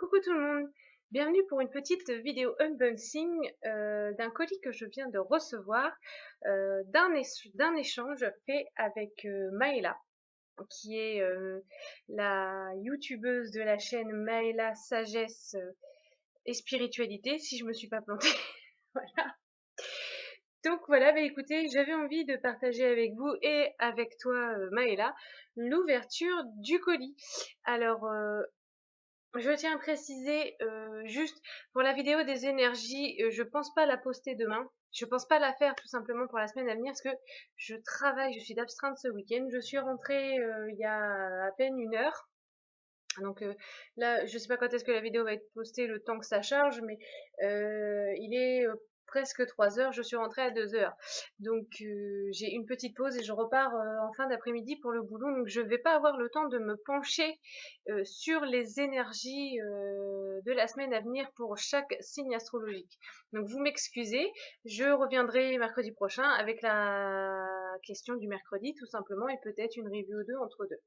Coucou tout le monde, bienvenue pour une petite vidéo unboxing d'un colis que je viens de recevoir d'un échange fait avec Maëla, qui est la youtubeuse de la chaîne Maëla Sagesse et Spiritualité, si je me suis pas plantée. Voilà. Donc voilà, bah écoutez, j'avais envie de partager avec vous et avec toi Maëla l'ouverture du colis. Alors je tiens à préciser, juste pour la vidéo des énergies, je pense pas la poster demain. Je pense pas la faire tout simplement pour la semaine à venir parce que je travaille, je suis d'astreinte ce week-end. Je suis rentrée il y a à peine 1 heure. Donc là, je sais pas quand est-ce que la vidéo va être postée, le temps que ça charge, mais il est presque 3 heures, je suis rentrée à 2 heures. Donc j'ai une petite pause et je repars en fin d'après-midi pour le boulot, donc je vais pas avoir le temps de me pencher sur les énergies de la semaine à venir pour chaque signe astrologique. Donc vous m'excusez, je reviendrai mercredi prochain avec la question du mercredi tout simplement et peut-être une review ou deux entre deux.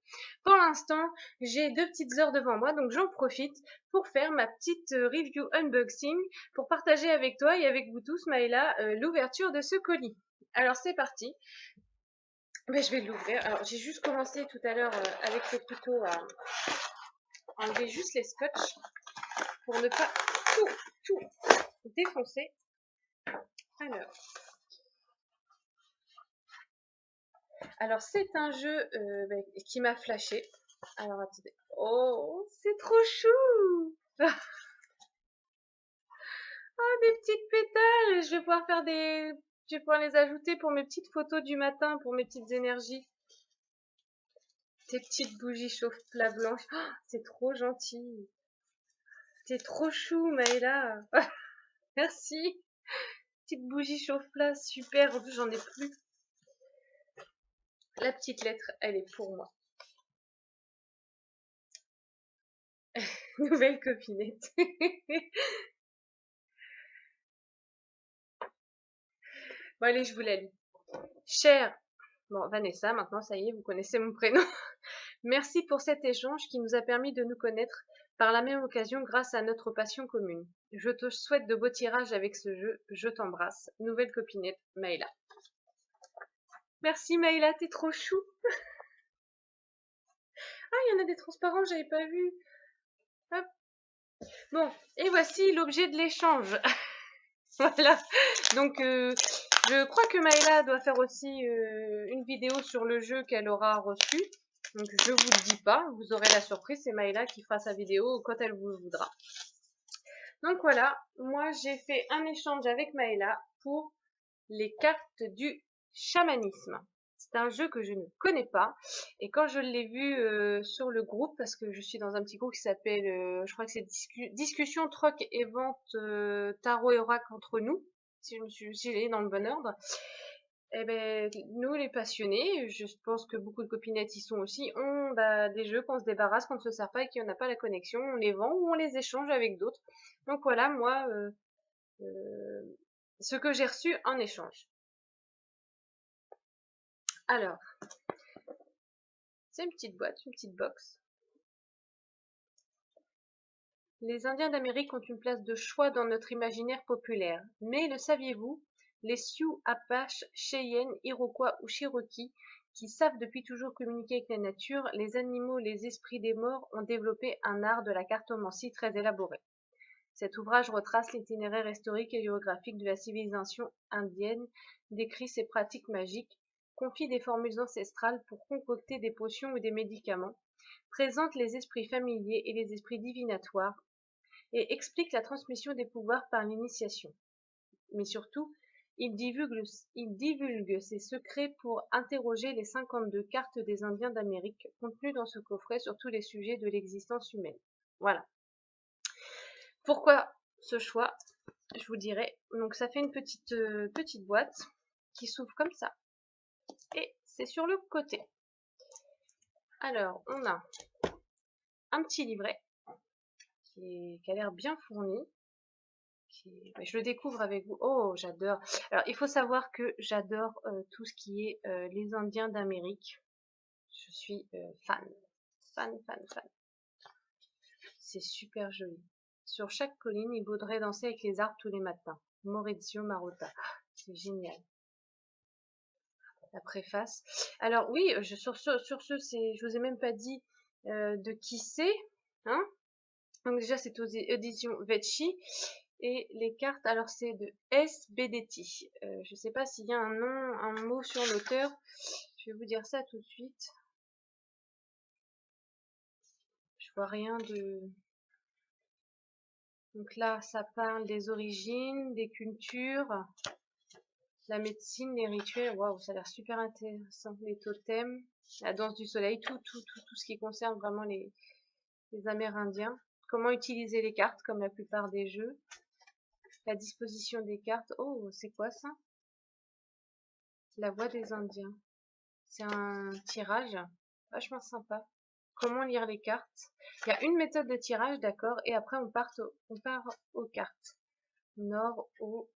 Pour l'instant, j'ai 2 petites heures devant moi, donc j'en profite pour faire ma petite review unboxing, pour partager avec toi et avec vous tous, Maëla, l'ouverture de ce colis. Alors c'est parti. Ben, je vais l'ouvrir. Alors j'ai juste commencé tout à l'heure avec le couteau à enlever juste les scotch pour ne pas tout défoncer. Alors c'est un jeu qui m'a flashé. Alors attendez. Oh, c'est trop chou. Oh, des petites pétales. Je vais pouvoir les ajouter pour mes petites photos du matin, pour mes petites énergies. Des petites bougies chauffe-plat blanches. Oh, c'est trop gentil. T'es trop chou, Maëla. Merci. Petite bougie chauffe-plat, super. En plus, j'en ai plus. La petite lettre, elle est pour moi. Nouvelle copinette. Bon, allez, je vous la lis. Chère, bon, Vanessa, maintenant, ça y est, vous connaissez mon prénom. Merci pour cet échange qui nous a permis de nous connaître par la même occasion grâce à notre passion commune. Je te souhaite de beaux tirages avec ce jeu. Je t'embrasse. Nouvelle copinette, Maëla. Merci Maëla, t'es trop chou. Ah, il y en a des transparents, j'avais pas vu. Hop. Bon, et voici l'objet de l'échange. Voilà. Donc, je crois que Maëla doit faire aussi une vidéo sur le jeu qu'elle aura reçu. Donc, je vous le dis pas, vous aurez la surprise, c'est Maëla qui fera sa vidéo quand elle vous voudra. Donc voilà, moi j'ai fait un échange avec Maëla pour les cartes du chamanisme. C'est un jeu que je ne connais pas et quand je l'ai vu sur le groupe, parce que je suis dans un petit groupe qui s'appelle, je crois que c'est Discussion, Troc et Vente Tarot et Oracle entre nous, si j'ai dans le bon ordre. Eh ben, nous les passionnés, je pense que beaucoup de copinettes y sont aussi, ont des jeux qu'on se débarrasse, qu'on ne se sert pas et qui n'a pas la connexion, on les vend ou on les échange avec d'autres. Donc voilà, moi, ce que j'ai reçu en échange. Alors, c'est une petite boîte, une petite box. Les Indiens d'Amérique ont une place de choix dans notre imaginaire populaire. Mais le saviez-vous? Les Sioux, Apaches, Cheyennes, Iroquois ou Cherokees, qui savent depuis toujours communiquer avec la nature, les animaux, les esprits des morts, ont développé un art de la cartomancie très élaboré. Cet ouvrage retrace l'itinéraire historique et géographique de la civilisation indienne, décrit ses pratiques magiques, confie des formules ancestrales pour concocter des potions ou des médicaments, présente les esprits familiers et les esprits divinatoires, et explique la transmission des pouvoirs par l'initiation. Mais surtout, il divulgue ses secrets pour interroger les 52 cartes des Indiens d'Amérique contenues dans ce coffret sur tous les sujets de l'existence humaine. Voilà. Pourquoi ce choix? Je vous dirai. Donc ça fait une petite boîte qui s'ouvre comme ça. Et c'est sur le côté. Alors, on a un petit livret qui a l'air bien fourni. Je le découvre avec vous. Oh, j'adore. Alors, il faut savoir que j'adore tout ce qui est les Indiens d'Amérique. Je suis fan. Fan. C'est super joli. Sur chaque colline, il voudrait danser avec les arbres tous les matins. Maurizio Marotta. C'est génial. La préface. Alors oui, sur ce, je vous ai même pas dit de qui c'est. Hein, donc déjà, c'est aux éditions Vecchi. Et les cartes, alors c'est de S. Bedetti. Je sais pas s'il y a un nom, un mot sur l'auteur. Je vais vous dire ça tout de suite. Je vois rien de... Donc là, ça parle des origines, des cultures, la médecine, les rituels. Waouh, ça a l'air super intéressant. Les totems, la danse du soleil, tout ce qui concerne vraiment les Amérindiens. Comment utiliser les cartes, comme la plupart des jeux. La disposition des cartes. Oh, c'est quoi ça? La voix des Indiens. C'est un tirage vachement sympa. Comment lire les cartes? Il y a une méthode de tirage, d'accord, et après on part aux cartes. Nord, au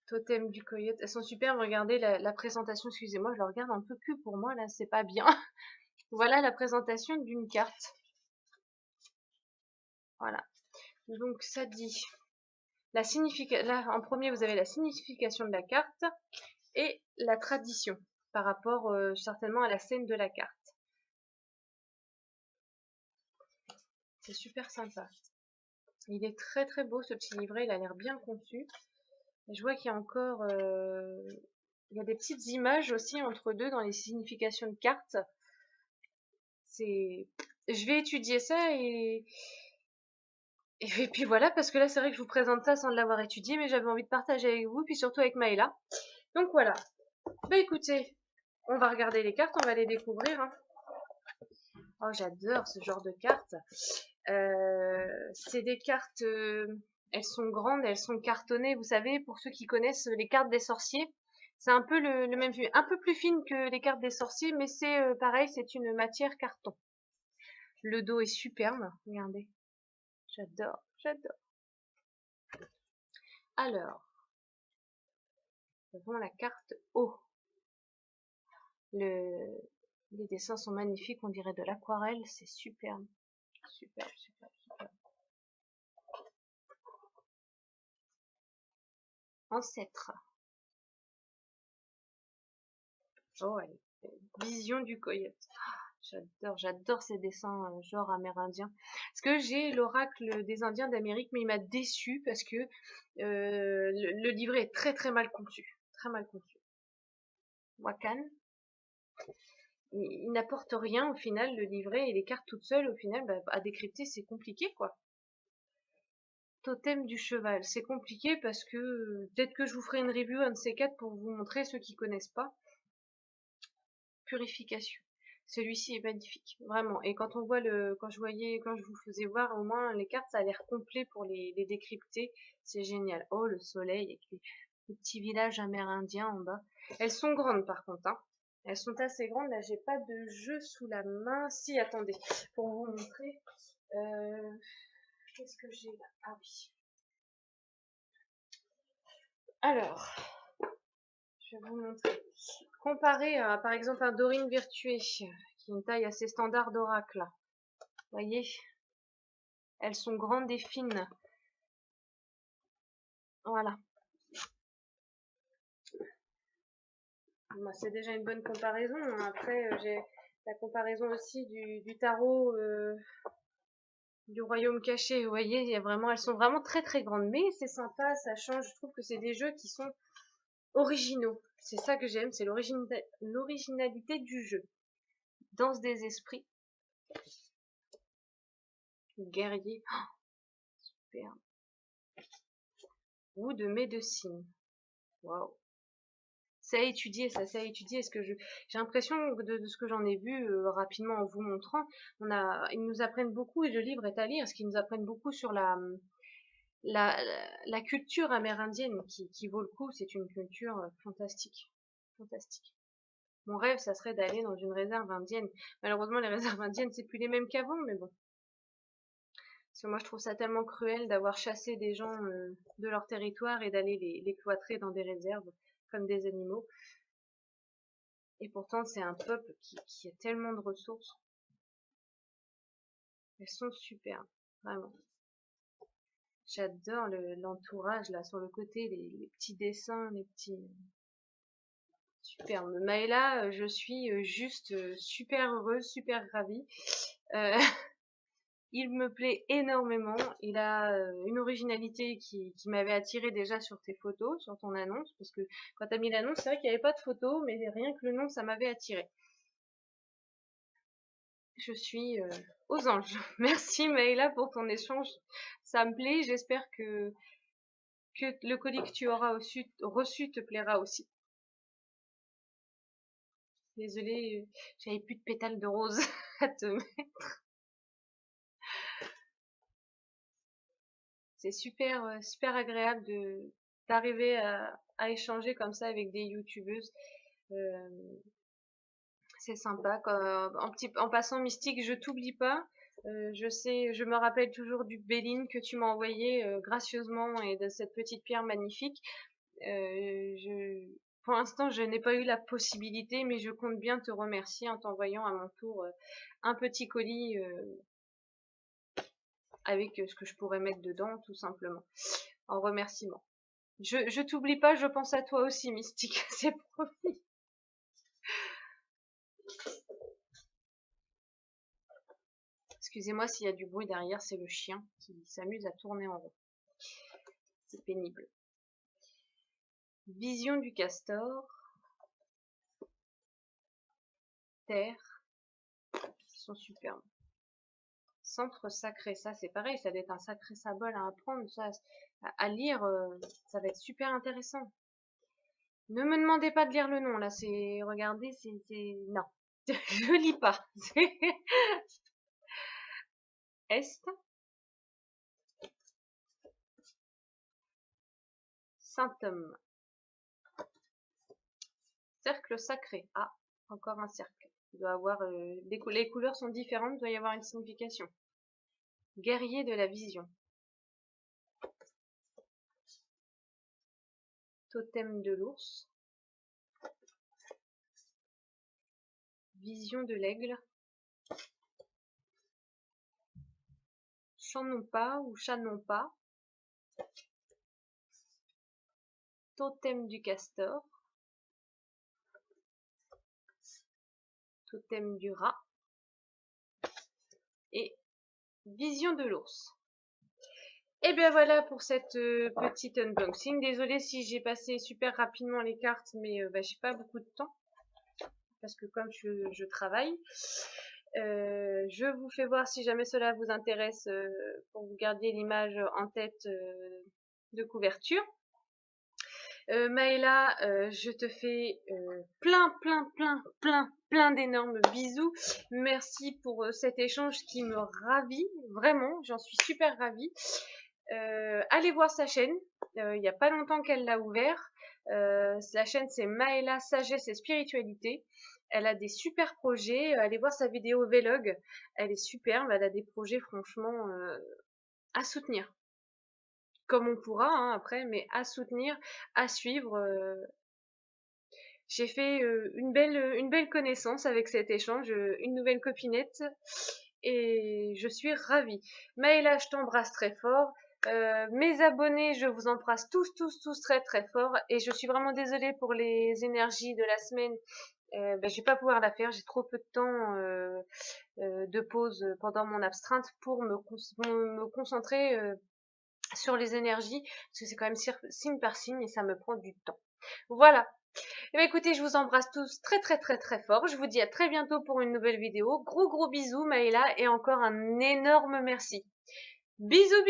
totem du coyote. Elles sont superbes, regardez la présentation, excusez-moi, je la regarde un peu que pour moi, là, c'est pas bien. Voilà la présentation d'une carte. Voilà. Donc ça dit, là, en premier, vous avez la signification de la carte et la tradition par rapport certainement à la scène de la carte. C'est super sympa. Il est très très beau ce petit livret, il a l'air bien conçu. Et je vois qu'il y a encore il y a des petites images aussi entre deux dans les significations de cartes. Je vais étudier ça et puis voilà, parce que là c'est vrai que je vous présente ça sans l'avoir étudié, mais j'avais envie de partager avec vous, puis surtout avec Maëla. Donc voilà. Bah écoutez, on va regarder les cartes, on va les découvrir. Hein. Oh, j'adore ce genre de cartes. C'est des cartes, elles sont grandes, elles sont cartonnées. Vous savez, pour ceux qui connaissent les cartes des sorciers, c'est un peu le même vu, un peu plus fine que les cartes des sorciers, mais c'est pareil, c'est une matière carton. Le dos est superbe, regardez. J'adore, j'adore. Alors, nous avons la carte O. Les dessins sont magnifiques, on dirait de l'aquarelle, c'est superbe. Superbe, superbe, superbe. Ancêtre. Oh, allez. Vision du coyote. J'adore ces dessins genre amérindiens. Parce que j'ai l'oracle des Indiens d'Amérique, mais il m'a déçu parce que le livret est très très mal conçu. Très mal conçu. Wakan. Il n'apporte rien au final, le livret et les cartes toutes seules, au final, bah, à décrypter, c'est compliqué quoi. Totem du cheval, c'est compliqué parce que peut-être que je vous ferai une review un de ces quatre pour vous montrer ceux qui connaissent pas. Purification. Celui-ci est magnifique, vraiment. Et quand on voit quand je vous faisais voir au moins les cartes, ça a l'air complet pour les décrypter. C'est génial. Oh, le soleil avec les petits villages amérindiens en bas. Elles sont grandes par contre, hein. Elles sont assez grandes. Là, j'ai pas de jeu sous la main. Si, attendez, pour vous montrer. Qu'est-ce que j'ai là? Ah oui. Alors, je vais vous montrer. Comparé à, par exemple, un Dorine Virtué, qui est une taille assez standard d'oracle. Vous voyez, elles sont grandes et fines. Voilà. Bah, c'est déjà une bonne comparaison. Après, j'ai la comparaison aussi du tarot du royaume caché. Vous voyez, elles sont vraiment très très grandes. Mais c'est sympa, ça change. Je trouve que c'est des jeux qui sont originaux. C'est ça que j'aime, c'est l'originalité du jeu. Danse des esprits. Guerrier. Oh, super. Ou de médecine. Waouh. C'est à étudier, ça, c'est à étudier. Est-ce que j'ai l'impression de ce que j'en ai vu rapidement en vous montrant, ils nous apprennent beaucoup et le livre est à lire, parce qu'ils nous apprennent beaucoup sur la, la culture amérindienne qui vaut le coup. C'est une culture fantastique, fantastique. Mon rêve, ça serait d'aller dans une réserve indienne. Malheureusement, les réserves indiennes, c'est plus les mêmes qu'avant, mais bon. Parce que moi, je trouve ça tellement cruel d'avoir chassé des gens de leur territoire et d'aller les cloîtrer dans des réserves comme des animaux. Et pourtant, c'est un peuple qui a tellement de ressources. Elles sont superbes. vraiment. J'adore l'entourage là sur le côté, les petits dessins, les petits... Superbe. Maëla, je suis juste super heureuse, super ravie. Euh, il me plaît énormément. Il a une originalité qui m'avait attiré déjà sur tes photos, sur ton annonce, parce que quand tu as mis l'annonce, c'est vrai qu'il n'y avait pas de photos, mais rien que le nom, ça m'avait attiré. Je suis aux anges. Merci Maëla pour ton échange. Ça me plaît. J'espère que le colis que tu auras reçu te plaira aussi. Désolée, j'avais plus de pétales de rose à te mettre. C'est super, super agréable d'arriver à échanger comme ça avec des youtubeuses. C'est sympa. En passant Mystique, je t'oublie pas. Je me rappelle toujours du Béline que tu m'as envoyé gracieusement et de cette petite pierre magnifique. Pour l'instant, je n'ai pas eu la possibilité, mais je compte bien te remercier en t'envoyant à mon tour un petit colis avec ce que je pourrais mettre dedans, tout simplement, en remerciement. Je t'oublie pas, je pense à toi aussi, Mystique, c'est promis. Excusez-moi s'il y a du bruit derrière, c'est le chien qui s'amuse à tourner en rond. C'est pénible. Vision du castor. Terre. Ils sont superbes. Centre sacré, ça c'est pareil, ça va être un sacré symbole à apprendre, ça, à lire, ça va être super intéressant. Ne me demandez pas de lire le nom, là, c'est, regardez, c'est, non, je lis pas. Est. Saint-Homme. Cercle sacré. Ah, encore un cercle. Il doit avoir, les couleurs sont différentes, il doit y avoir une signification. Guerrier de la vision. Totem de l'ours. Vision de l'aigle. Chanon pas ou chanon pas. Totem du castor. Totem du rat. Et vision de l'ours. Et bien voilà pour cette petite unboxing. Désolée si j'ai passé super rapidement les cartes, mais j'ai pas beaucoup de temps. Parce que comme je travaille, je vous fais voir si jamais cela vous intéresse pour que vous gardiez l'image en tête de couverture. Maëla, je te fais plein d'énormes bisous. Merci pour cet échange qui me ravit, vraiment, j'en suis super ravie. Allez voir sa chaîne, il n'y a pas longtemps qu'elle l'a ouvert. La chaîne c'est Maëla Sagesse et Spiritualité. Elle a des super projets, allez voir sa vidéo vlog, elle est superbe, elle a des projets franchement à soutenir. Comme on pourra hein, après, mais à soutenir, à suivre. J'ai fait une belle connaissance avec cet échange, une nouvelle copinette, et je suis ravie. Maëla, je t'embrasse très fort. Mes abonnés, je vous embrasse tous très fort, et je suis vraiment désolée pour les énergies de la semaine. Je vais pas pouvoir la faire, j'ai trop peu de temps de pause pendant mon abstrainte pour me concentrer sur les énergies, parce que c'est quand même signe par signe et ça me prend du temps. Voilà. Et bien écoutez, je vous embrasse tous très fort. Je vous dis à très bientôt pour une nouvelle vidéo. Gros bisous Maëla et encore un énorme merci. Bisous.